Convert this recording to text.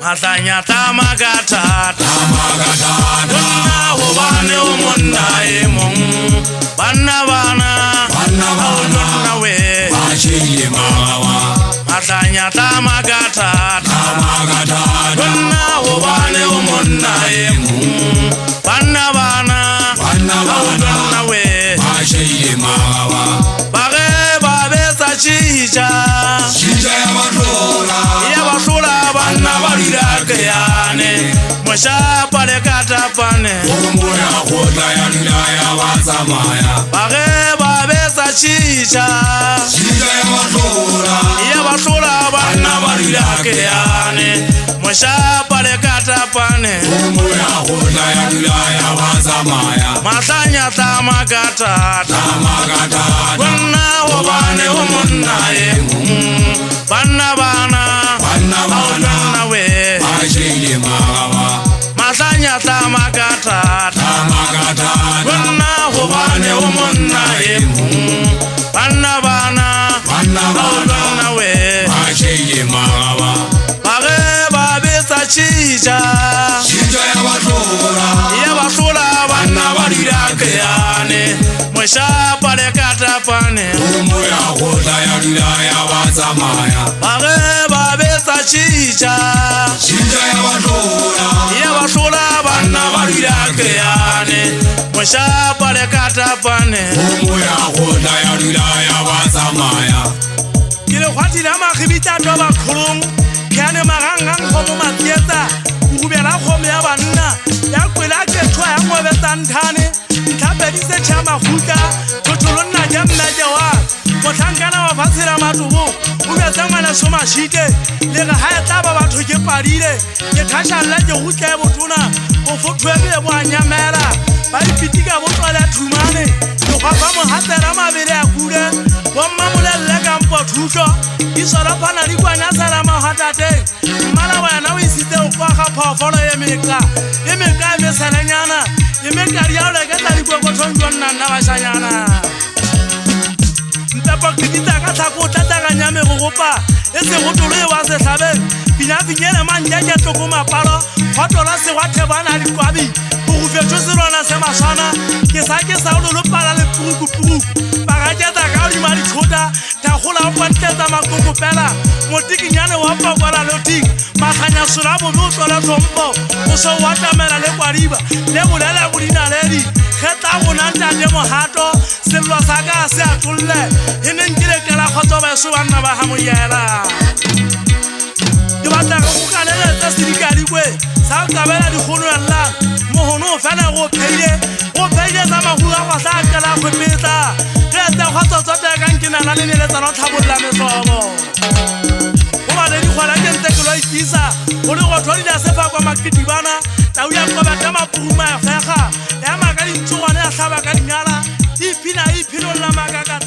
Matanya tamakata Bonna hobane umonna emong Banna Audonna we Matanya tamakata Bonna hobane umonna emong Banna Audonna we Bage babesa chicha Yabashula banna barira kayane Mwashapa de katapane Bage babesa chicha Yabashula banna barira kayane Mwashapa de katapane Matanya tamakata Bonna hobane umonna emong Banna Audonna we Matanya tamakata Bonna hobane umonna emong Banna Audonna we Bage babesa chicha Yabashula banna barira kayane Mwashapa de katapane Bage babesa chicha Yabashula banna barira kayane Mwashapa de katapane Kile khwati la makhibita toba khulung Kane marangang khomo matieta Kubela khomo ya banna Ya kwela ke thwa ya ngwebetsa nthane Ntlapedi se tshama khuka Totolonna ja mmeje wa Mothankana wa fatsela matubo O betsa ngwana soma shite Le ga ha etla ba batho ke padile Ke thashalla ke hutle botona O fothwebe bo anyamela Ba ipitika bo tswala thumane Go ga mo hatela mabele a kule Bomma molelle ka mpo thuso Isora phana di kwanya sala ma hatate Mala wa na o isitse o kwa ga phofolo emeka mesalanyana Emeka ya le ka tla dikwa thonjwa nna na bashanyana Ntapa kitita ka thako tlataka nyame go gopa Ese go tole wa se hlabe Bina vinyele manjeke tlokoma palo Khotola se wa thebana dikwabi Go fetso selona se masana Ke sa o lo pala le puruku Bagajeta ka di mari thota Ta gola o panteta makoko pela Motiki nyane wa pa kwala lotik Makhanya sura bo no tsola tlompo O so wa tamela le kwariba Le bolela bodina ledi Kheta bona ntate mohato selwa saka se atolle Ene nkile kala khotso ba so banna ba ha moyela Ke batla go kanela tsa sidikadi kwe Sa ka bela di khono alla Mohono fela go pheile za mahula wa sa kala go peta Re tsa khotso tsota ka nkina la le le tsa no tlhabolla mesobo O ba le di khwala ke ntse ke lo ikisa O le go thodi da sefa kwa makitibana Ta uya kwa ba ka mapuruma ya fega Ya makali ntshwana ya hlaba ka dingala Ipina la makaka